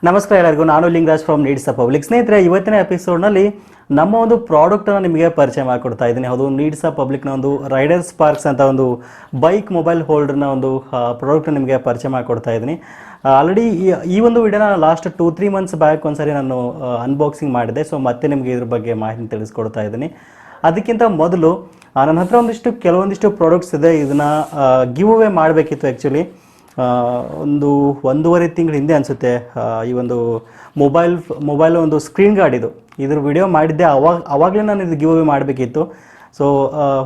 ನಮಸ್ಕಾರ ಎಲ್ಲರಿಗೂ, ನಾನು Lingaraj from needs a public. ಸ್ನೇಹಿತರೆ, ಇವತ್ತಿನ ಎಪಿಸೋಡ್ನಲ್ಲಿ ನಮ್ಮ ಒಂದು ಪ್ರಾಡಕ್ಟನ್ನು ನಿಮಗೆ ಪರಿಚಯ ಮಾಡಿಕೊಡ್ತಾ ಇದ್ದೀನಿ. ಅದು ನೀಡ್ಸ್ ಅ ಪಬ್ಲಿಕ್ನ ಒಂದು ರೈಡರ್ ಸ್ಪಾರ್ಕ್ಸ್ ಅಂತ ಒಂದು ಬೈಕ್ ಮೊಬೈಲ್ ಹೋಲ್ಡರ್ನ ಒಂದು ಪ್ರಾಡಕ್ಟ್ ನಿಮಗೆ ಪರಿಚಯ ಮಾಡಿಕೊಡ್ತಾ ಇದ್ದೀನಿ. ಆಲ್ರೆಡಿ ಈ ಒಂದು ವಿಡಿಯೋನ ಲಾಸ್ಟ್ 2-3 ಮಂತ್ಸ್ ಬ್ಯಾಕ್ ಒಂದ್ಸರಿ ನಾನು ಅನ್ಬಾಕ್ಸಿಂಗ್ ಮಾಡಿದೆ. ಸೊ ಮತ್ತೆ ನಿಮಗೆ ಇದ್ರ ಬಗ್ಗೆ ಮಾಹಿತಿ ತಿಳಿಸ್ಕೊಡ್ತಾ ಇದ್ದೀನಿ. ಅದಕ್ಕಿಂತ ಮೊದಲು ನನ್ನ ಹತ್ರ ಕೆಲವೊಂದಿಷ್ಟು ಪ್ರಾಡಕ್ಟ್ಸ್ ಇದೆ. ಇದನ್ನು ಗಿವ್ ಅವೇ ಮಾಡಬೇಕಿತ್ತು. ಆ್ಯಕ್ಚುಲಿ ಒಂದು 1.5 ತಿಂಗಳ ಹಿಂದೆ ಅನಿಸುತ್ತೆ ಈ ಒಂದು ಮೊಬೈಲ್ ಒಂದು ಸ್ಕ್ರೀನ್ ಗಾರ್ಡ್ ಇದ್ರ ವಿಡಿಯೋ ಮಾಡಿದ್ದೆ. ಅವಾಗಲೇ ನಾನು ಇದು ಗಿವ್ ಅವೇ ಮಾಡಬೇಕಿತ್ತು. ಸೊ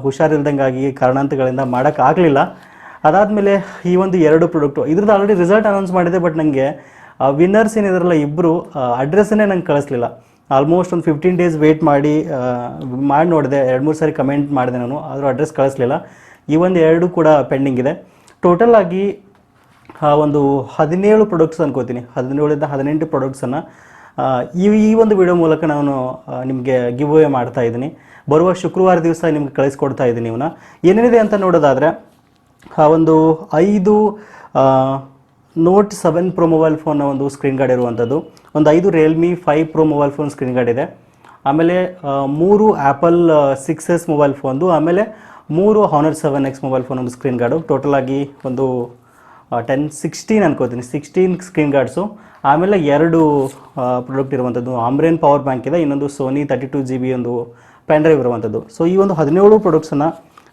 ಹುಷಾರಿಲ್ದಂಗಾಗಿ ಕಾರಣಾಂತರಗಳಿಂದ ಮಾಡೋಕ್ಕಾಗಲಿಲ್ಲ. ಅದಾದಮೇಲೆ ಈ ಒಂದು 2 ಪ್ರಾಡಕ್ಟು ಇದ್ರದ್ದು ಆಲ್ರೆಡಿ ರಿಸಲ್ಟ್ ಅನೌನ್ಸ್ ಮಾಡಿದೆ. ಬಟ್ ನನಗೆ ವಿನ್ನರ್ಸ್ ಏನಿದ್ರಲ್ಲ ಇಬ್ಬರು ಅಡ್ರೆಸ್ಸನ್ನೇ ನಂಗೆ ಕಳಿಸ್ಲಿಲ್ಲ. ಆಲ್ಮೋಸ್ಟ್ ಒಂದು 15 ಡೇಸ್ ವೆಯ್ಟ್ ಮಾಡಿ ನೋಡಿದೆ. 2-3 ಸಾರಿ ಕಮೆಂಟ್ ಮಾಡಿದೆ ನಾನು, ಆದರೂ ಅಡ್ರೆಸ್ ಕಳಿಸ್ಲಿಲ್ಲ. ಈ ಒಂದು 2 ಕೂಡ ಪೆಂಡಿಂಗ್ ಇದೆ. ಟೋಟಲ್ ಆಗಿ ಒಂದು 17 ಪ್ರಾಡಕ್ಟ್ಸ್ ಅನ್ಕೋತೀನಿ, 17-18 ಪ್ರಾಡಕ್ಟ್ಸನ್ನು ಈ ಒಂದು ವಿಡಿಯೋ ಮೂಲಕ ನಾನು ನಿಮಗೆ ಗಿವ್ ಅವೇ ಮಾಡ್ತಾ ಇದ್ದೀನಿ. ಬರುವ ಶುಕ್ರವಾರ ದಿವಸ ನಿಮ್ಗೆ ಕಳಿಸ್ಕೊಡ್ತಾ ಇದ್ದೀನಿ. ಇವನ್ನ ಏನೇನಿದೆ ಅಂತ ನೋಡೋದಾದರೆ ಒಂದು 5 ನೋಟ್ 7 ಪ್ರೋ ಮೊಬೈಲ್ ಫೋನ್ನ ಒಂದು ಸ್ಕ್ರೀನ್ ಗಾರ್ಡ್ ಇರುವಂಥದ್ದು, ಒಂದು 5 Realme 5 pro mobile phone screen guard ಇದೆ, ಆಮೇಲೆ 3 ಆ್ಯಪಲ್ 6s ಮೊಬೈಲ್ ಫೋನ್ದು, ಆಮೇಲೆ 3 ಹಾನರ್ 7X ಮೊಬೈಲ್ ಫೋನ್ ಒಂದು ಸ್ಕ್ರೀನ್ ಗಾರ್ಡು. ಟೋಟಲ್ ಆಗಿ ಒಂದು 16 ಅನ್ಕೋತೀನಿ, 16 ಸ್ಕ್ರೀನ್ ಗಾರ್ಡ್ಸು. ಆಮೇಲೆ 2 ಪ್ರಾಡಕ್ಟ್ ಇರುವಂಥದ್ದು, ಆಮ್ರೇನ್ ಪವರ್ ಬ್ಯಾಂಕ್ ಇದೆ, ಇನ್ನೊಂದು ಸೋನಿ 32 GB ಒಂದು ಪೆನ್ ಡ್ರೈವ್ ಇರುವಂಥದ್ದು. ಸೊ ಈ ಒಂದು 17 ಪ್ರಾಡಕ್ಟ್ಸನ್ನು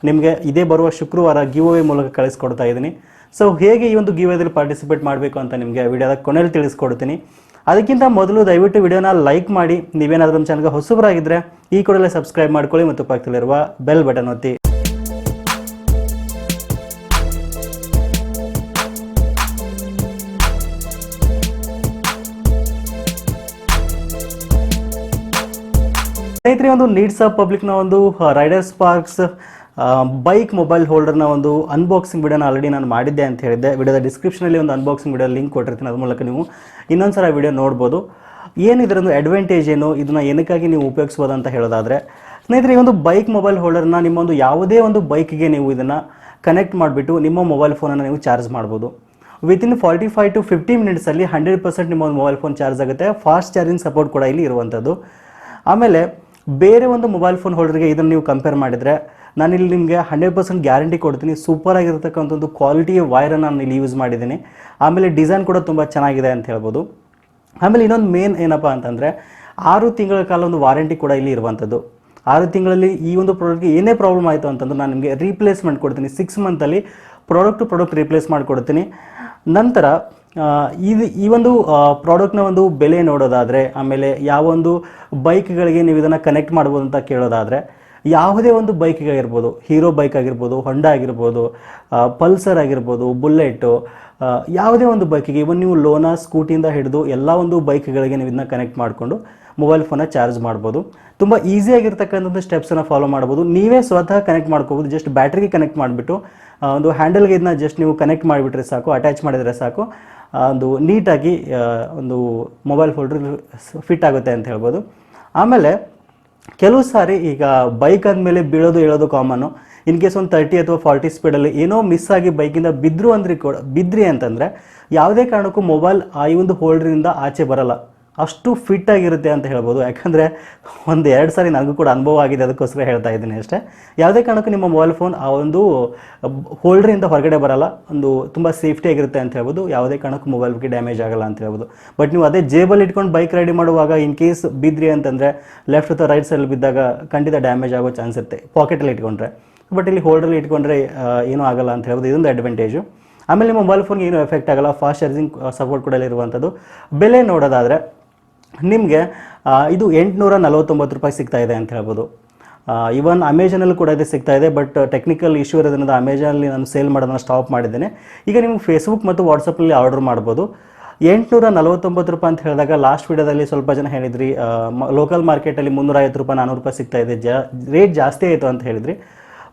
ನಿಮಗೆ ಇದೇ ಬರುವ ಶುಕ್ರವಾರ ಗಿವ್ ಅವೇ ಮೂಲಕ ಕಳಿಸ್ಕೊಡ್ತಾ ಇದ್ದೀನಿ. ಸೊ ಹೇಗೆ ಈ ಒಂದು ಗಿವ್ ಅವೇದಲ್ಲಿ ಪಾರ್ಟಿಸಿಪೇಟ್ ಮಾಡಬೇಕು ಅಂತ ನಿಮಗೆ ವಿಡಿಯೋದ ಕೊನೆಯಲ್ಲಿ ತಿಳಿಸ್ಕೊಡ್ತೀನಿ. ಅದಕ್ಕಿಂತ ಮೊದಲು ದಯವಿಟ್ಟು ವಿಡಿಯೋನ ಲೈಕ್ ಮಾಡಿ, ನೀವೇನಾದರೂ ನಮ್ಮ ಚಾನಲ್ಗೆ ಹೊಸಬರಾಗಿದ್ದರೆ ಈ ಕೂಡಲೇ ಸಬ್ಸ್ಕ್ರೈಬ್ ಮಾಡ್ಕೊಳ್ಳಿ ಮತ್ತು ಪಕ್ಕದಲ್ಲಿರುವ ಬೆಲ್ ಬಟನ್ ಒತ್ತಿ. ಸ್ನೇಹಿತರೆ, ಒಂದು ನೀಡ್ಸ್ ಆಫ್ ಪಬ್ಲಿಕ್ನ ಒಂದು ರೈಡರ್ ಸ್ಪಾರ್ಕ್ಸ್ ಬೈಕ್ ಮೊಬೈಲ್ ಹೋಲ್ಡರ್ನ ಒಂದು ಅನ್ಬಾಕ್ಸಿಂಗ್ ವಿಡಿಯೋನ ಆಲ್ರೆಡಿ ನಾನು ಮಾಡಿದ್ದೆ ಅಂತ ಹೇಳಿದ್ದೆ. ವಿಡಿಯೋದ ಡಿಸ್ಕ್ರಿಪ್ಷನಲ್ಲಿ ಒಂದು ಅನ್ಬಾಕ್ಸಿಂಗ್ ವಿಡಿಯೋ ಲಿಂಕ್ ಕೊಟ್ಟಿರ್ತೀನಿ, ಅದ್ರ ಮೂಲಕ ನೀವು ಇನ್ನೊಂದು ಸಲ ವಿಡಿಯೋ ನೋಡ್ಬೋದು. ಏನು ಇದರೊಂದು ಅಡ್ವಾಂಟೇಜ್ ಏನು, ಇದನ್ನು ಏನಕ್ಕಾಗಿ ನೀವು ಉಪಯೋಗಿಸ್ಬೋದು ಅಂತ ಹೇಳೋದಾದರೆ, ಸ್ನೇಹಿತರೆ, ಈ ಒಂದು ಬೈಕ್ ಮೊಬೈಲ್ ಹೋಲ್ಡರ್ನ ನಿಮ್ಮ ಒಂದು ಯಾವುದೇ ಒಂದು ಬೈಕ್ಗೆ ನೀವು ಇದನ್ನು ಕನೆಕ್ಟ್ ಮಾಡಿಬಿಟ್ಟು ನಿಮ್ಮ ಮೊಬೈಲ್ ಫೋನನ್ನು ನೀವು ಚಾರ್ಜ್ ಮಾಡ್ಬೋದು. ವಿತಿನ್ 45 to 50 ಮಿನಿಟ್ಸಲ್ಲಿ 100% ನಿಮ್ಮ ಒಂದು ಮೊಬೈಲ್ ಫೋನ್ ಚಾರ್ಜ್ ಆಗುತ್ತೆ. ಫಾಸ್ಟ್ ಚಾರ್ಜಿಂಗ್ ಸಪೋರ್ಟ್ ಕೂಡ ಇಲ್ಲಿ ಇರುವಂಥದ್ದು. ಆಮೇಲೆ ಬೇರೆ ಒಂದು ಮೊಬೈಲ್ ಫೋನ್ ಹೋಲ್ಡರ್ಗೆ ಇದನ್ನು ನೀವು ಕಂಪೇರ್ ಮಾಡಿದರೆ ನಾನಿಲ್ಲಿ ನಿಮಗೆ 100% ಗ್ಯಾರಂಟಿ ಕೊಡ್ತೀನಿ. ಸೂಪರಾಗಿರ್ತಕ್ಕಂಥ ಒಂದು ಕ್ವಾಲಿಟಿಯ ವೈರನ್ನು ನಾನು ಇಲ್ಲಿ ಯೂಸ್ ಮಾಡಿದ್ದೀನಿ. ಆಮೇಲೆ ಡಿಸೈನ್ ಕೂಡ ತುಂಬ ಚೆನ್ನಾಗಿದೆ ಅಂತ ಹೇಳ್ಬೋದು. ಆಮೇಲೆ ಇನ್ನೊಂದು ಮೇನ್ ಏನಪ್ಪ ಅಂತಂದರೆ 6 ತಿಂಗಳ ಕಾಲ ಒಂದು ವಾರಂಟಿ ಕೂಡ ಇಲ್ಲಿ ಇರುವಂಥದ್ದು. 6 ತಿಂಗಳಲ್ಲಿ ಈ ಒಂದು ಪ್ರಾಡಕ್ಟ್ಗೆ ಏನೇ ಪ್ರಾಬ್ಲಮ್ ಆಯಿತು ಅಂತಂದ್ರೆ ನಾನು ನಿಮಗೆ ರೀಪ್ಲೇಸ್ಮೆಂಟ್ ಕೊಡ್ತೀನಿ. 6 ಮಂತಲ್ಲಿ ಪ್ರಾಡಕ್ಟ್ ರೀಪ್ಲೇಸ್ ಮಾಡಿಕೊಡ್ತೀನಿ. ನಂತರ ಈ ಒಂದು ಪ್ರಾಡಕ್ಟ್ನ ಒಂದು ಬೆಲೆ ನೋಡೋದಾದರೆ, ಆಮೇಲೆ ಯಾವೊಂದು ಬೈಕ್ಗಳಿಗೆ ನೀವು ಇದನ್ನು ಕನೆಕ್ಟ್ ಮಾಡ್ಬೋದು ಅಂತ ಕೇಳೋದಾದರೆ, ಯಾವುದೇ ಒಂದು ಬೈಕ್ಗೆ ಆಗಿರ್ಬೋದು, ಹೀರೋ ಬೈಕ್ ಆಗಿರ್ಬೋದು, ಹೊಂಡಾ ಆಗಿರ್ಬೋದು, ಪಲ್ಸರ್ ಆಗಿರ್ಬೋದು, ಬುಲ್ಲೆಟ್ಟು, ಯಾವುದೇ ಒಂದು ಬೈಕಿಗೆ, ಇವನ್ ನೀವು ಲೋನಾ ಸ್ಕೂಟಿಯಿಂದ ಹಿಡಿದು ಎಲ್ಲ ಒಂದು ಬೈಕ್ಗಳಿಗೆ ನೀವು ಇದನ್ನ ಕನೆಕ್ಟ್ ಮಾಡಿಕೊಂಡು ಮೊಬೈಲ್ ಫೋನ್ನ ಚಾರ್ಜ್ ಮಾಡ್ಬೋದು. ತುಂಬ ಈಸಿಯಾಗಿರ್ತಕ್ಕಂಥದ್ದು ಸ್ಟೆಪ್ಸನ್ನು ಫಾಲೋ ಮಾಡ್ಬೋದು. ನೀವೇ ಸ್ವತಃ ಕನೆಕ್ಟ್ ಮಾಡ್ಕೋಬೋದು. ಜಸ್ಟ್ ಬ್ಯಾಟ್ರಿಗೆ ಕನೆಕ್ಟ್ ಮಾಡಿಬಿಟ್ಟು ಒಂದು ಹ್ಯಾಂಡಲ್ಗೆ ಇದನ್ನ ಜಸ್ಟ್ ನೀವು ಕನೆಕ್ಟ್ ಮಾಡಿಬಿಟ್ರೆ ಸಾಕು, ಅಟ್ಯಾಚ್ ಮಾಡಿದರೆ ಸಾಕು, ಒಂದು ನೀಟಾಗಿ ಒಂದು ಮೊಬೈಲ್ ಹೋಲ್ಡರ್ ಫಿಟ್ ಆಗುತ್ತೆ ಅಂತ ಹೇಳ್ಬೋದು. ಆಮೇಲೆ ಕೆಲವು ಸಾರಿ ಈಗ ಬೈಕ್ ಆದಮೇಲೆ ಬೀಳೋದು ಹೇಳೋದು ಕಾಮನ್ನು. ಇನ್ ಕೇಸ್ ಒಂದು 30 ಅಥವಾ 40 ಸ್ಪೀಡಲ್ಲಿ ಏನೋ ಮಿಸ್ ಆಗಿ ಬೈಕಿಂದ ಬಿದ್ರಿ ಅಂತಂದರೆ ಯಾವುದೇ ಕಾರಣಕ್ಕೂ ಮೊಬೈಲ್ ಈ ಒಂದು ಹೋಲ್ಡ್ರಿಂದ ಆಚೆ ಬರಲ್ಲ. ಅಷ್ಟು ಫಿಟ್ ಆಗಿರುತ್ತೆ ಅಂತ ಹೇಳ್ಬೋದು. ಯಾಕಂದರೆ 1-2 ಸಾರಿ ನನಗೂ ಕೂಡ ಅನುಭವ ಆಗಿದೆ, ಅದಕ್ಕೋಸ್ಕರ ಹೇಳ್ತಾ ಇದ್ದೀನಿ ಅಷ್ಟೇ. ಯಾವುದೇ ಕಾರಣಕ್ಕೂ ನಿಮ್ಮ ಮೊಬೈಲ್ ಫೋನ್ ಆ ಒಂದು ಹೋಲ್ಡ್ರಿಂದ ಹೊರಗಡೆ ಬರಲ್ಲ. ಒಂದು ತುಂಬ ಸೇಫ್ಟಿ ಆಗಿರುತ್ತೆ ಅಂತ ಹೇಳ್ಬೋದು. ಯಾವುದೇ ಕಾರಣಕ್ಕೂ ಮೊಬೈಲ್ಗೆ ಡ್ಯಾಮೇಜ್ ಆಗಲ್ಲ ಅಂತ ಹೇಳ್ಬೋದು. ಬಟ್ ನೀವು ಅದೇ ಜೇಬಲ್ಲಿ ಇಟ್ಕೊಂಡು ಬೈಕ್ ರೈಡ್ ಮಾಡುವಾಗ ಇನ್ ಕೇಸ್ ಬಿದ್ರಿ ಅಂತಂದರೆ ಲೆಫ್ಟ್ ಅಥವಾ ರೈಟ್ ಸೈಡಲ್ಲಿ ಬಿದ್ದಾಗ ಖಂಡಿತ ಡ್ಯಾಮೇಜ್ ಆಗೋ ಚಾನ್ಸ್ ಇರುತ್ತೆ ಪಾಕೆಟಲ್ಲಿ ಇಟ್ಕೊಂಡ್ರೆ. ಬಟ್ ಇಲ್ಲಿ ಹೋಲ್ಡರಲ್ಲಿ ಇಟ್ಕೊಂಡ್ರೆ ಏನೂ ಆಗಲ್ಲ ಅಂತ ಹೇಳ್ಬೋದು. ಇದೊಂದು ಅಡ್ವಾಂಟೇಜು. ಆಮೇಲೆ ನಿಮ್ಮ ಮೊಬೈಲ್ ಫೋನ್ಗೆ ಏನೂ ಎಫೆಕ್ಟ್ ಆಗಲ್ಲ. ಫಾಸ್ಟ್ ಚಾರ್ಜಿಂಗ್ ಸಪೋರ್ಟ್ ಕೂಡ ಇರುವಂಥದ್ದು. ಬೆಲೆ ನೋಡೋದಾದರೆ ನಿಮಗೆ ಇದು 849 ರೂಪಾಯಿ ಸಿಗ್ತಾ ಇದೆ ಅಂತ ಹೇಳ್ಬೋದು. ಇವನ್ ಅಮೆಜಾನಲ್ಲಿ ಕೂಡ ಇದು ಸಿಗ್ತಾ ಇದೆ. ಬಟ್ ಟೆಕ್ನಿಕಲ್ ಇಶ್ಯೂ ಇರೋದ್ರಿಂದ ಅಮೆಜಾನಲ್ಲಿ ನಾನು ಸೇಲ್ ಮಾಡೋದನ್ನು ಸ್ಟಾಪ್ ಮಾಡಿದ್ದೇನೆ. ಈಗ ನಿಮ್ಗೆ ಫೇಸ್ಬುಕ್ ಮತ್ತು ವಾಟ್ಸಪ್ಪಲ್ಲಿ ಆರ್ಡರ್ ಮಾಡ್ಬೋದು. 849 ರೂಪಾಯಿ ಅಂತ ಹೇಳಿದಾಗ ಲಾಸ್ಟ್ ವಿಡಿಯೋದಲ್ಲಿ ಸ್ವಲ್ಪ ಜನ ಹೇಳಿದ್ರಿ ಲೋಕಲ್ ಮಾರ್ಕೆಟಲ್ಲಿ 350 ರೂಪಾಯಿ 400 ರೂಪಾಯಿ ಸಿಗ್ತಾ ಇದೆ, ರೇಟ್ ಜಾಸ್ತಿ ಆಯಿತು ಅಂತ ಹೇಳಿದ್ರಿ.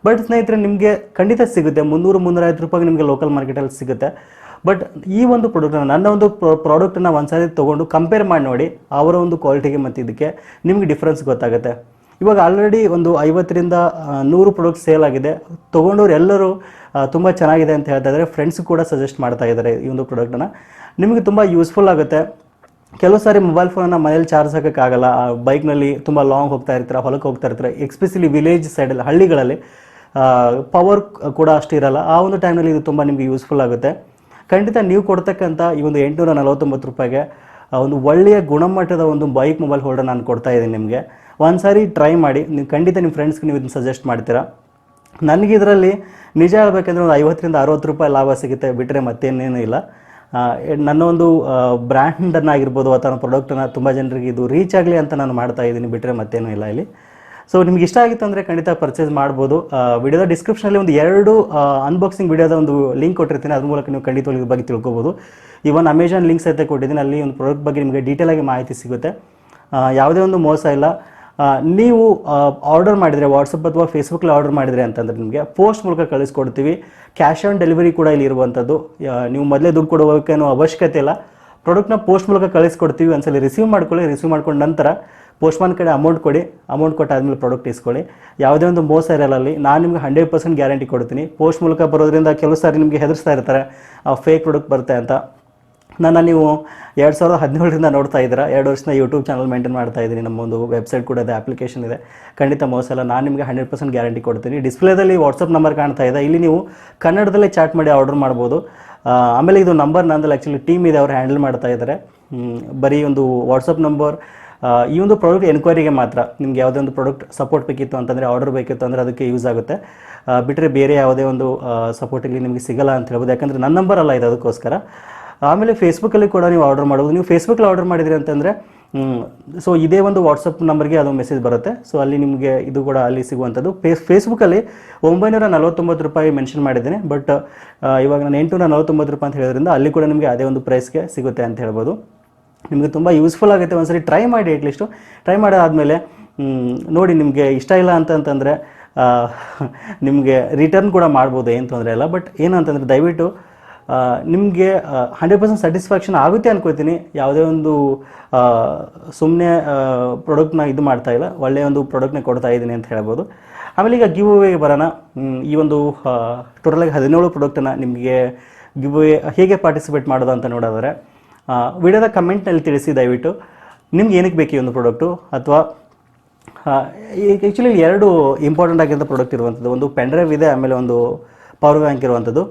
ಬಟ್ ಸ್ನೇಹಿತರೆ, ನಿಮಗೆ ಖಂಡಿತ ಸಿಗುತ್ತೆ 300-350 ರೂಪಾಯಿಗೆ ನಿಮಗೆ ಲೋಕಲ್ ಮಾರ್ಕೆಟಲ್ಲಿ ಸಿಗುತ್ತೆ. ಬಟ್ ಈ ಒಂದು ಪ್ರಾಡಕ್ಟನ್ನು, ನನ್ನ ಒಂದು ಪ್ರಾಡಕ್ಟನ್ನು ಒಂದ್ಸಾರಿ ತೊಗೊಂಡು ಕಂಪೇರ್ ಮಾಡಿ ನೋಡಿ, ಅವರ ಒಂದು ಕ್ವಾಲಿಟಿಗೆ ಮತ್ತು ಇದಕ್ಕೆ ನಿಮಗೆ ಡಿಫ್ರೆನ್ಸ್ ಗೊತ್ತಾಗುತ್ತೆ. ಇವಾಗ ಆಲ್ರೆಡಿ ಒಂದು 50-100 ಪ್ರಾಡಕ್ಟ್ ಸೇಲ್ ಆಗಿದೆ. ತೊಗೊಂಡವ್ರು ಎಲ್ಲರೂ ತುಂಬ ಚೆನ್ನಾಗಿದೆ ಅಂತ ಹೇಳ್ತಾ ಇದ್ದಾರೆ. ಫ್ರೆಂಡ್ಸ್ ಕೂಡ ಸಜೆಸ್ಟ್ ಮಾಡ್ತಾ ಇದ್ದಾರೆ ಈ ಒಂದು ಪ್ರಾಡಕ್ಟನ್ನು. ನಿಮಗೆ ತುಂಬ ಯೂಸ್ಫುಲ್ ಆಗುತ್ತೆ. ಕೆಲವು ಸಾರಿ ಮೊಬೈಲ್ ಫೋನನ್ನು ಮನೇಲಿ ಚಾರ್ಜ್ ಹಾಕೋಕ್ಕಾಗಲ್ಲ, ಬೈಕ್ನಲ್ಲಿ ತುಂಬ ಲಾಂಗ್ ಹೋಗ್ತಾ ಇರ್ತೀರ, ಹೊಲಕ್ಕೆ ಹೋಗ್ತಾ ಇರ್ತೀರ, ಎಕ್ಸ್ಪೆಷಲಿ ವಿಲೇಜ್ ಸೈಡಲ್ಲಿ ಹಳ್ಳಿಗಳಲ್ಲಿ ಪವರ್ ಕೂಡ ಅಷ್ಟು ಇರಲ್ಲ. ಆ ಒಂದು ಟೈಮ್ನಲ್ಲಿ ಇದು ತುಂಬ ನಿಮಗೆ ಯೂಸ್ಫುಲ್ ಆಗುತ್ತೆ. ಖಂಡಿತ ನೀವು ಕೊಡ್ತಕ್ಕಂಥ ಈ ಒಂದು 849 ರೂಪಾಯಿಗೆ ಒಂದು ಒಳ್ಳೆಯ ಗುಣಮಟ್ಟದ ಒಂದು ಬೈಕ್ ಮೊಬೈಲ್ ಹೋಲ್ಡರ್ ನಾನು ಕೊಡ್ತಾ ಇದ್ದೀನಿ ನಿಮಗೆ. ಒಂದು ಸಾರಿ ಟ್ರೈ ಮಾಡಿ, ನೀವು ಖಂಡಿತ ನಿಮ್ಮ ಫ್ರೆಂಡ್ಸ್ಗೆ ನೀವು ಇದನ್ನು ಸಜೆಸ್ಟ್ ಮಾಡ್ತೀರಾ. ನನಗೆ ಇದರಲ್ಲಿ ನಿಜ ಹೇಳಬೇಕಂದ್ರೆ ಒಂದು 50ರಿಂದ 60 ರೂಪಾಯಿ ಲಾಭ ಸಿಗುತ್ತೆ, ಬಿಟ್ಟರೆ ಮತ್ತೇನೇನೂ ಇಲ್ಲ. ನನ್ನ ಒಂದು ಬ್ರ್ಯಾಂಡನ್ನು ಆಗಿರ್ಬೋದು ಅಥವಾ ಪ್ರಾಡಕ್ಟನ್ನು ತುಂಬ ಜನರಿಗೆ ಇದು ರೀಚ್ ಆಗಲಿ ಅಂತ ನಾನು ಮಾಡ್ತಾ ಇದ್ದೀನಿ, ಬಿಟ್ಟರೆ ಮತ್ತೇನೂ ಇಲ್ಲ ಇಲ್ಲಿ. ಸೊ ನಿಮ್ಗೆ ಇಷ್ಟ ಆಗಿತ್ತು ಅಂದರೆ ಖಂಡಿತ ಪರ್ಚೇಸ್ ಮಾಡ್ಬೋದು. ವಿಡಿಯೋದ ಡಿಸ್ಕ್ರಿಪ್ಷನಲ್ಲಿ ಒಂದು 2 ಅನ್ಬಾಕ್ಸಿಂಗ್ ವಿಡಿಯೋದ ಒಂದು ಲಿಂಕ್ ಕೊಟ್ಟಿರ್ತೀನಿ, ಅದ್ರ ಮೂಲಕ ನೀವು ಖಂಡಿತವಾಗಿ ಇದ್ರ ಬಗ್ಗೆ ತಿಳ್ಕೊಬೋದು. ಇವನ್ ಅಮೆಜಾನ್ ಲಿಂಕ್ ಸಹಿತ ಕೊಟ್ಟಿದ್ದೀನಿ, ಅಲ್ಲಿ ಒಂದು ಪ್ರಾಡಕ್ಟ್ ಬಗ್ಗೆ ನಿಮಗೆ ಡೀಟೇಲಾಗಿ ಮಾಹಿತಿ ಸಿಗುತ್ತೆ. ಯಾವುದೇ ಒಂದು ಮೋಸ ಇಲ್ಲ. ನೀವು ಆರ್ಡರ್ ಮಾಡಿದರೆ ವಾಟ್ಸಪ್ ಅಥವಾ ಫೇಸ್ಬುಕ್ಕಲ್ಲಿ ಆರ್ಡರ್ ಮಾಡಿದರೆ ಅಂತಂದರೆ ನಿಮಗೆ ಪೋಸ್ಟ್ ಮೂಲಕ ಕಳಿಸ್ಕೊಡ್ತೀವಿ. ಕ್ಯಾಶ್ ಆನ್ ಡೆಲಿವರಿ ಕೂಡ ಇಲ್ಲಿ ಇರುವಂಥದ್ದು. ನೀವು ಮೊದಲೇ ದುಡ್ಡು ಕೊಡೋಕ್ಕೇನೋ ಅವಶ್ಯಕತೆ ಇಲ್ಲ, ಪ್ರಾಡಕ್ಟ್ನ ಪೋಸ್ಟ್ ಮೂಲಕ ಕಳಿಸ್ಕೊಡ್ತೀವಿ. ಒಂದ್ಸಲ ರಿಸೀವ್ ಮಾಡ್ಕೊಳ್ಳಿ, ರಿಸೀವ್ ಮಾಡ್ಕೊಂಡ ನಂತರ ಪೋಸ್ಟ್ಮ್ಯಾನ್ ಕಡೆ ಅಮೌಂಟ್ ಕೊಡಿ, ಅಮೌಂಟ್ ಕೊಟ್ಟಾದ್ಮೇಲೆ ಪ್ರಾಡಕ್ಟ್ ಇಸ್ಕೊಳ್ಳಿ. ಯಾವುದೇ ಒಂದು ಮೋಸ ಇರಲ್ಲ ಅಲ್ಲಿ. ನಾನು ನಿಮಗೆ 100% ಗ್ಯಾರಂಟಿ ಕೊಡ್ತೀನಿ. ಪೋಸ್ಟ್ ಮೂಲಕ ಬರೋದ್ರಿಂದ ಕೆಲವು ಸಾರಿ ನಿಮಗೆ ಹೆದರ್ಸ್ತಾ ಇರ್ತಾರೆ ಫೇಕ್ ಪ್ರಾಡಕ್ಟ್ ಬರುತ್ತೆ ಅಂತ. ನನ್ನ ನೀವು 2017ರಿಂದ ನೋಡ್ತಾ ಇದ್ದೀರಾ, 2 ವರ್ಷದ ಯೂಟ್ಯೂಬ್ ಚಾನಲ್ ಮೇಂಟೈನ್ ಮಾಡ್ತಾ ಇದ್ದೀನಿ, ನಮ್ಮೊಂದು ವೆಬ್ಸೈಟ್ ಕೂಡ ಇದೆ, ಅಪ್ಲಿಕೇಶನ್ ಇದೆ. ಖಂಡಿತ ಮೋಸ ಇಲ್ಲ, ನಾನು ನಿಮಗೆ 100% ಗ್ಯಾರಂಟಿ ಕೊಡ್ತೀನಿ. ಡಿಸ್ಪ್ಲೇದಲ್ಲಿ ವಾಟ್ಸಪ್ ನಂಬರ್ ಕಾಣ್ತಾ ಇದೆ, ಇಲ್ಲಿ ನೀವು ಕನ್ನಡದಲ್ಲೇ ಚಾಟ್ ಮಾಡಿ ಆರ್ಡರ್ ಮಾಡ್ಬೋದು. ಆಮೇಲೆ ಇದು ನಂಬರ್ ನಂದಲ್ಲಿ ಆ್ಯಕ್ಚುಲಿ ಟೀಮ್ ಇದೆ, ಅವರು ಹ್ಯಾಂಡಲ್ ಮಾಡ್ತಾ ಇದ್ದಾರೆ. ಬರೀ ಒಂದು ವಾಟ್ಸಪ್ ನಂಬರ್. ಈ ಒಂದು ಪ್ರಾಡಕ್ಟ್ ಎನ್ಕ್ವೈರಿಗೆ ಮಾತ್ರ. ನಿಮ್ಗೆ ಯಾವುದೇ ಒಂದು ಪ್ರಾಡಕ್ಟ್ ಸಪೋರ್ಟ್ ಬೇಕಿತ್ತು ಅಂತಂದರೆ, ಆರ್ಡರ್ ಬೇಕಿತ್ತು ಅಂದರೆ ಅದಕ್ಕೆ ಯೂಸ್ ಆಗುತ್ತೆ. ಬಿಟ್ಟರೆ ಬೇರೆ ಯಾವುದೇ ಒಂದು ಸಪೋರ್ಟಿಗೆ ನಿಮಗೆ ಸಿಗಲ್ಲ ಅಂತ ಹೇಳ್ಬೋದು, ಯಾಕಂದರೆ ನನ್ನ ನಂಬರ್ ಅಲ್ಲ ಇದು, ಅದಕ್ಕೋಸ್ಕರ. ಆಮೇಲೆ ಫೇಸ್ಬುಕ್ಕಲ್ಲಿ ಕೂಡ ನೀವು ಆರ್ಡರ್ ಮಾಡ್ಬೋದು. ನೀವು ಫೇಸ್ಬುಕ್ಕಲ್ಲಿ ಆರ್ಡರ್ ಮಾಡಿದ್ರಿ ಅಂತಂದರೆ ಸೊ ಇದೇ ಒಂದು ವಾಟ್ಸಪ್ ನಂಬರ್ಗೆ ಅದು ಮೆಸೇಜ್ ಬರುತ್ತೆ. ಸೊ ಅಲ್ಲಿ ನಿಮಗೆ ಇದು ಕೂಡ ಅಲ್ಲಿ ಸಿಗುವಂಥದ್ದು. ಫೇಸ್ಬುಕ್ಕಲ್ಲಿ 949 ರೂಪಾಯಿ ಮೆನ್ಷನ್ ಮಾಡಿದ್ದೀನಿ, ಬಟ್ ಇವಾಗ ನಾನು 849 ರೂಪಾಯಿ ಅಂತ ಹೇಳೋದ್ರಿಂದ ಅಲ್ಲಿ ಕೂಡ ನಿಮಗೆ ಅದೇ ಒಂದು ಪ್ರೈಸ್ಗೆ ಸಿಗುತ್ತೆ ಅಂತ ಹೇಳ್ಬೋದು. ನಿಮಗೆ ತುಂಬ ಯೂಸ್ಫುಲ್ ಆಗುತ್ತೆ. ಒಂದ್ಸರಿ ಟ್ರೈ ಮಾಡಿ, ಅಟ್ಲೀಸ್ಟು ಟ್ರೈ ಮಾಡಾದಮೇಲೆ ನೋಡಿ ನಿಮಗೆ ಇಷ್ಟ ಇಲ್ಲ ಅಂತಂತಂದರೆ ನಿಮಗೆ ರಿಟರ್ನ್ ಕೂಡ ಮಾಡ್ಬೋದು, ಏನು ತೊಂದರೆ ಇಲ್ಲ. ಬಟ್ ಏನಂತಂದರೆ ದಯವಿಟ್ಟು ನಿಮಗೆ 100% ಸ್ಯಾಟಿಸ್ಫ್ಯಾಕ್ಷನ್ ಆಗುತ್ತೆ ಅನ್ಕೋತೀನಿ. ಯಾವುದೇ ಒಂದು ಸುಮ್ಮನೆ ಪ್ರಾಡಕ್ಟ್ನ ಇದು ಮಾಡ್ತಾ ಇಲ್ಲ, ಒಳ್ಳೆಯ ಒಂದು ಪ್ರಾಡಕ್ಟ್ನ ಕೊಡ್ತಾ ಇದ್ದೀನಿ ಅಂತ ಹೇಳ್ಬೋದು. ಆಮೇಲೆ ಈಗ ಗಿವ್ ಅವೇಗೆ ಬರೋಣ. ಈ ಒಂದು ಟೋಟಲಾಗಿ 17 ಪ್ರಾಡಕ್ಟನ್ನು ನಿಮಗೆ ಗಿವ್ ಅವೇ ಹೇಗೆ ಪಾರ್ಟಿಸಿಪೇಟ್ ಮಾಡೋದು ಅಂತ ನೋಡೋದಾದರೆ ವಿಡಿಯೋದ ಕಮೆಂಟ್ನಲ್ಲಿ ತಿಳಿಸಿ ದಯವಿಟ್ಟು, ನಿಮ್ಗೆ ಏನಕ್ಕೆ ಬೇಕು ಈ ಒಂದು ಪ್ರಾಡಕ್ಟು. ಅಥವಾ ಆ್ಯಕ್ಚುಲಿ 2 ಇಂಪಾರ್ಟೆಂಟ್ ಆಗಿರೋ ಪ್ರಾಡಕ್ಟ್ ಇರುವಂಥದ್ದು. ಒಂದು ಪೆನ್ಡ್ರೈವ್ ಇದೆ, ಆಮೇಲೆ ಒಂದು ಪವರ್ ಬ್ಯಾಂಕ್ ಇರುವಂಥದ್ದು.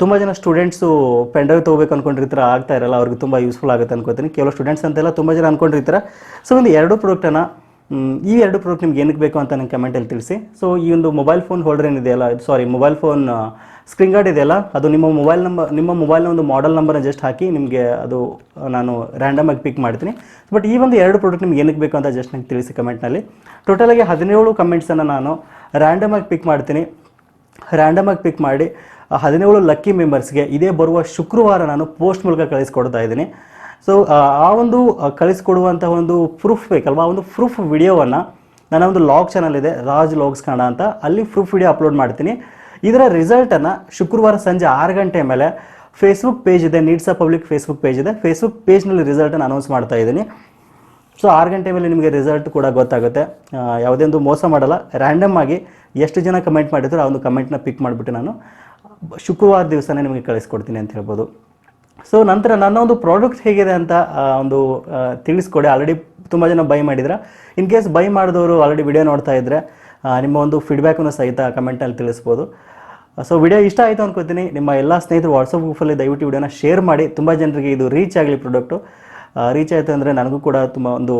ತುಂಬ ಜನ ಸ್ಟೂಡೆಂಟ್ಸು ಪೆನ್ಡ್ರೈವ್ ತೊಗೋಬೇಕು ಅಂದ್ಕೊಂಡಿರ್ತಾರೆ, ಆಗ್ತಾ ಇರಲ್ಲ, ಅವ್ರಿಗೆ ತುಂಬ ಯೂಸ್ಫುಲ್ ಆಗುತ್ತೆ ಅನ್ಕೋತೀನಿ. ಕೆಲವು ಸ್ಟೂಡೆಂಟ್ಸ್ ಅಂತೆಲ್ಲ ತುಂಬ ಜನ ಅಂದ್ಕೊಂಡಿರ್ತಾರೆ. ಸೊ ಒಂದು 2 ಪ್ರಾಡಕ್ಟನ್ನು, ಈ 2 ಪ್ರಾಡಕ್ಟ್ ನಿಮ್ಗೆ ಏನಕ್ಕೆ ಬೇಕು ಅಂತ ನಂಗೆ ಕಮೆಂಟಲ್ಲಿ ತಿಳಿಸಿ. ಸೊ ಈ ಒಂದು ಮೊಬೈಲ್ ಫೋನ್ ಹೋಲ್ಡರ್ ಏನಿದೆಯಲ್ಲ, ಮೊಬೈಲ್ ಫೋನ್ ಸ್ಕ್ರೀನ್ ಗಾರ್ಡ್ ಇದೆಯಲ್ಲ, ಅದು ನಿಮ್ಮ ಮೊಬೈಲ್ನ ಒಂದು ಮಾಡೆಲ್ ನಂಬರ್ನ ಜಸ್ಟ್ ಹಾಕಿ ನಿಮಗೆ ಅದು ನಾನು ರ್ಯಾಂಡಮ್ ಆಗಿ ಪಿಕ್ ಮಾಡ್ತೀನಿ. ಬಟ್ ಈ ಒಂದು 2 ಪ್ರಾಡಕ್ಟ್ ನಿಮ್ಗೆ ಏನಕ್ಕೆ ಬೇಕು ಅಂತ ಜಸ್ಟ್ ನಂಗೆ ತಿಳಿಸಿ ಕಮೆಂಟ್ನಲ್ಲಿ. ಟೋಟಲಾಗಿ 17 ಕಮೆಂಟ್ಸನ್ನು ನಾನು ರ್ಯಾಂಡಮ್ ಆಗಿ ಪಿಕ್ ಮಾಡ್ತೀನಿ. ರ್ಯಾಂಡಮ್ ಆಗಿ ಪಿಕ್ ಮಾಡಿ 17 ಲಕ್ಕಿ ಮೆಂಬರ್ಸ್ಗೆ ಇದೇ ಬರುವ ಶುಕ್ರವಾರ ನಾನು ಪೋಸ್ಟ್ ಮೂಲಕ ಕಳಿಸ್ಕೊಡ್ತಾ ಇದ್ದೀನಿ. ಸೊ ಆ ಒಂದು ಕಳಿಸ್ಕೊಡುವಂಥ ಒಂದು ಪ್ರೂಫ್ ಬೇಕಲ್ವಾ, ಆ ಒಂದು ಪ್ರೂಫ್ ವಿಡಿಯೋವನ್ನು ನನ್ನ ಒಂದು ಲಾಗ್ ಚಾನಲ್ ಇದೆ, ರಾಜ್ ಲಾಗ್ಸ್ ಕನ್ನಡ ಅಂತ, ಅಲ್ಲಿ ಪ್ರೂಫ್ ವಿಡಿಯೋ ಅಪ್ಲೋಡ್ ಮಾಡ್ತೀನಿ. ಇದರ ರಿಸಲ್ಟನ್ನು ಶುಕ್ರವಾರ ಸಂಜೆ 6 ಗಂಟೆ ಮೇಲೆ ಫೇಸ್ಬುಕ್ ಪೇಜ್ ಇದೆ, needs a public Facebook page ಇದೆ, ಫೇಸ್ಬುಕ್ ಪೇಜ್ನಲ್ಲಿ ರಿಸಲ್ಟನ್ನು ಅನೌನ್ಸ್ ಮಾಡ್ತಾ ಇದ್ದೀನಿ. ಸೊ 6 ಗಂಟೆ ಮೇಲೆ ನಿಮಗೆ ರಿಸಲ್ಟ್ ಕೂಡ ಗೊತ್ತಾಗುತ್ತೆ. ಯಾವುದೇ ಒಂದು ಮೋಸ ಮಾಡಲ್ಲ, ರ್ಯಾಂಡಮ್ ಆಗಿ ಎಷ್ಟು ಜನ ಕಮೆಂಟ್ ಮಾಡಿದ್ರು ಆ ಒಂದು ಕಮೆಂಟ್ನ ಪಿಕ್ ಮಾಡಿಬಿಟ್ಟು ನಾನು ಶುಕ್ರವಾರ ದಿವಸನೇ ನಿಮಗೆ ಕಳಿಸ್ಕೊಡ್ತೀನಿ ಅಂತ ಹೇಳ್ಬೋದು. ಸೊ ನಂತರ ನನ್ನ ಒಂದು ಪ್ರಾಡಕ್ಟ್ ಹೇಗಿದೆ ಅಂತ ಒಂದು ತಿಳಿಸ್ಕೊಡಿ. ಆಲ್ರೆಡಿ ತುಂಬ ಜನ ಬೈ ಮಾಡಿದ್ರೆ, ಇನ್ ಕೇಸ್ ಬೈ ಮಾಡಿದವರು ಆಲ್ರೆಡಿ ವಿಡಿಯೋ ನೋಡ್ತಾ ಇದ್ದರೆ ನಿಮ್ಮ ಒಂದು ಫೀಡ್ಬ್ಯಾಕನ್ನು ಸಹಿತ ಕಮೆಂಟಲ್ಲಿ ತಿಳಿಸ್ಬೋದು. ಸೊ ವಿಡಿಯೋ ಇಷ್ಟ ಆಯಿತು ಅನ್ಕೋತೀನಿ. ನಿಮ್ಮ ಎಲ್ಲ ಸ್ನೇಹಿತರು ವಾಟ್ಸಪ್ ಗ್ರೂಪಲ್ಲಿ ದಯವಿಟ್ಟು ವಿಡಿಯೋನ ಶೇರ್ ಮಾಡಿ, ತುಂಬ ಜನರಿಗೆ ಇದು ರೀಚ್ ಆಗಲಿ. ಪ್ರಾಡಕ್ಟು ರೀಚ್ ಆಯಿತು ಅಂದರೆ ನನಗೂ ಕೂಡ ತುಂಬ ಒಂದು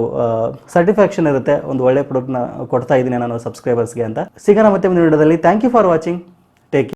ಸ್ಯಾಟಿಸ್ಫ್ಯಾಕ್ಷನ್ ಇರುತ್ತೆ, ಒಂದು ಒಳ್ಳೆ ಪ್ರಾಡಕ್ಟ್ನ ಕೊಡ್ತಾ ಇದ್ದೀನಿ ನಾನು ಸಬ್ಸ್ಕ್ರೈಬರ್ಸ್ಗೆ ಅಂತ. ಸಿಗೋಣ ಮತ್ತೆ ಮುಂದಿನ ವಿಡಿಯೋದಲ್ಲಿ. Thank you for watching.